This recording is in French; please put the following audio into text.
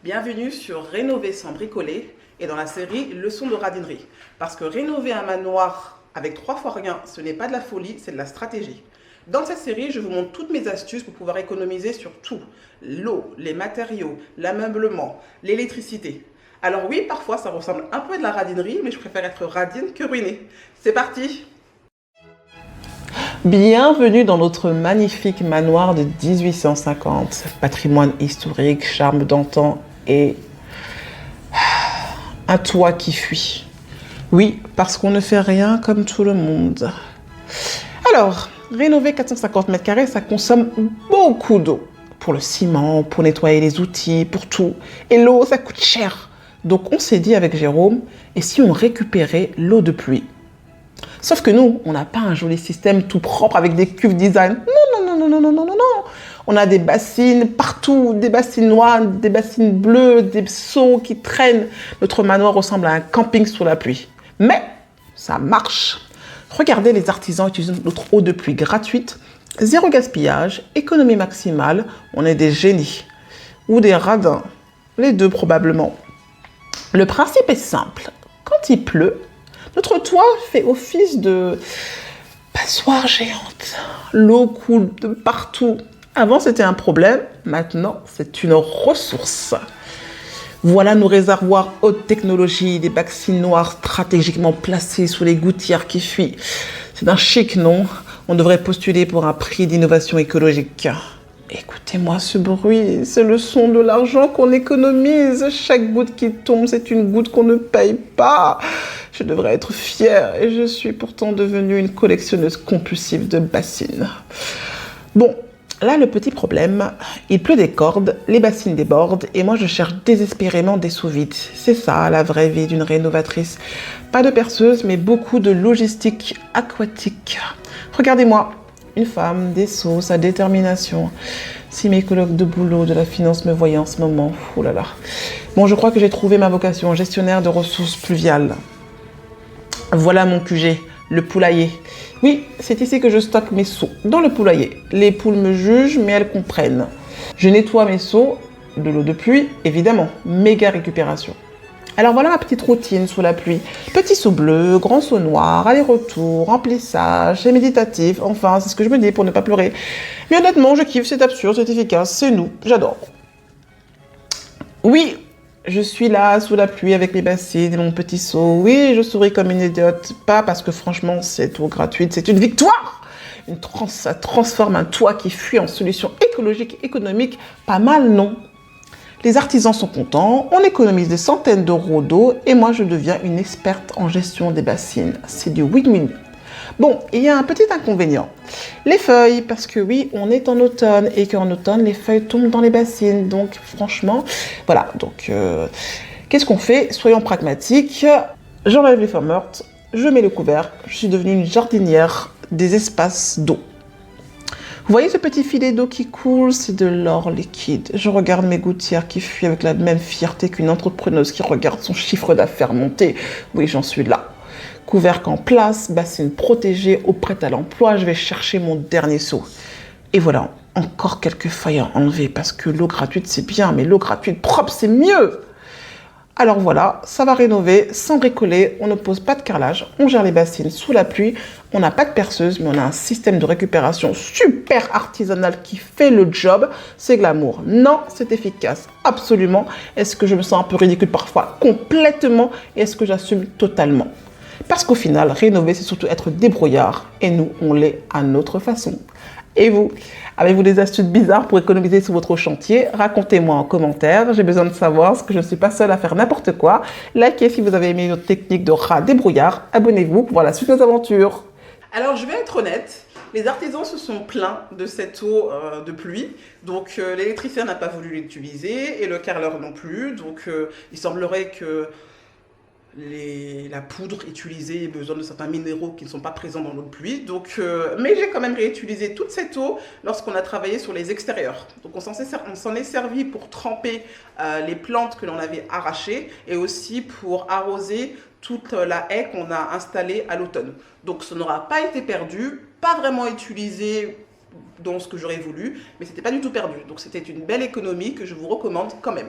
Bienvenue sur Rénover sans bricoler et dans la série Leçons de radinerie. Parce que rénover un manoir avec 3 fois rien, ce n'est pas de la folie, c'est de la stratégie. Dans cette série, je vous montre toutes mes astuces pour pouvoir économiser sur tout. L'eau, les matériaux, l'ameublement, l'électricité. Alors oui, parfois ça ressemble un peu à de la radinerie, mais je préfère être radine que ruinée. C'est parti! Bienvenue dans notre magnifique manoir de 1850. Patrimoine historique, charme d'antan et un toit qui fuit. Oui, parce qu'on ne fait rien comme tout le monde. Alors, rénover 450 mètres carrés, ça consomme beaucoup d'eau. Pour le ciment, pour nettoyer les outils, pour tout. Et l'eau, ça coûte cher. Donc on s'est dit avec Jérôme, et si on récupérait l'eau de pluie? Sauf que nous, on n'a pas un joli système tout propre avec des cuves design. Non. On a des bassines partout, des bassines noires, des bassines bleues, des seaux qui traînent. Notre manoir ressemble à un camping sous la pluie. Mais ça marche. Regardez les artisans utilisant notre eau de pluie gratuite. Zéro gaspillage, économie maximale. On est des génies. Ou des radins. Les deux probablement. Le principe est simple. Quand il pleut, notre toit fait office de passoire géante. L'eau coule de partout. Avant, c'était un problème. Maintenant, c'est une ressource. Voilà nos réservoirs haute technologie, des bassines noires stratégiquement placés sous les gouttières qui fuient. C'est d'un chic, non? On devrait postuler pour un prix d'innovation écologique. Écoutez-moi ce bruit, c'est le son de l'argent qu'on économise. Chaque goutte qui tombe, c'est une goutte qu'on ne paye pas. Je devrais être fière et je suis pourtant devenue une collectionneuse compulsive de bassines. Bon, là le petit problème, il pleut des cordes, les bassines débordent et moi je cherche désespérément des sous-vides. C'est ça la vraie vie d'une rénovatrice. Pas de perceuse mais beaucoup de logistique aquatique. Regardez-moi. Une femme, des seaux, sa détermination. Si mes collègues de boulot, de la finance me voyaient en ce moment, oh là là. Bon, je crois que j'ai trouvé ma vocation, gestionnaire de ressources pluviales. Voilà mon QG, le poulailler. Oui, c'est ici que je stocke mes seaux, dans le poulailler. Les poules me jugent, mais elles comprennent. Je nettoie mes seaux, de l'eau de pluie, évidemment, méga récupération. Alors voilà ma petite routine sous la pluie. Petit seau bleu, grand seau noir, aller-retour, remplissage, c'est méditatif. Enfin, c'est ce que je me dis pour ne pas pleurer. Mais honnêtement, je kiffe, c'est absurde, c'est efficace, c'est nous, j'adore. Oui, je suis là sous la pluie avec mes bassines et mon petit seau. Oui, je souris comme une idiote. Pas parce que franchement, c'est eau gratuite, c'est une victoire. Ça transforme un toit qui fuit en solution écologique, économique. Pas mal, non? Les artisans sont contents, on économise des centaines d'euros d'eau et moi je deviens une experte en gestion des bassines. C'est du win-win. Bon, il y a un petit inconvénient. Les feuilles, parce que oui, on est en automne et qu'en automne, les feuilles tombent dans les bassines. Donc franchement, voilà. Donc, qu'est-ce qu'on fait? Soyons pragmatiques. J'enlève les feuilles mortes, je mets le couvert. Je suis devenue une jardinière des espaces d'eau. Vous voyez ce petit filet d'eau qui coule? C'est de l'or liquide. Je regarde mes gouttières qui fuient avec la même fierté qu'une entrepreneuse qui regarde son chiffre d'affaires monter. Oui, j'en suis là. Couvercle en place, bassine protégée, eau prête à l'emploi, je vais chercher mon dernier seau. Et voilà, encore quelques feuilles à enlever parce que l'eau gratuite c'est bien, mais l'eau gratuite propre c'est mieux. Alors voilà, ça va rénover sans bricoler, on ne pose pas de carrelage, on gère les bassines sous la pluie, on n'a pas de perceuse, mais on a un système de récupération super artisanal qui fait le job. C'est glamour. Non, c'est efficace, absolument. Est-ce que je me sens un peu ridicule parfois? Complètement. Et est-ce que j'assume totalement? Parce qu'au final, rénover, c'est surtout être débrouillard. Et nous, on l'est à notre façon. Et vous, avez-vous des astuces bizarres pour économiser sur votre chantier? Racontez-moi en commentaire, j'ai besoin de savoir parce que je ne suis pas seule à faire n'importe quoi. Likez si vous avez aimé notre technique de rat débrouillard. Abonnez-vous pour voir la suite de nos aventures. Alors je vais être honnête, les artisans se sont plaints de cette eau de pluie. Donc l'électricien n'a pas voulu l'utiliser et le carreleur non plus. Donc il semblerait que la poudre utilisée ait besoin de certains minéraux qui ne sont pas présents dans l'eau de pluie. Donc, mais j'ai quand même réutilisé toute cette eau lorsqu'on a travaillé sur les extérieurs. Donc on s'en est servi pour tremper les plantes que l'on avait arrachées et aussi pour arroser toute la haie qu'on a installée à l'automne. Donc ça n'aura pas été perdu, pas vraiment utilisé dans ce que j'aurais voulu, mais c'était pas du tout perdu. Donc c'était une belle économie que je vous recommande quand même.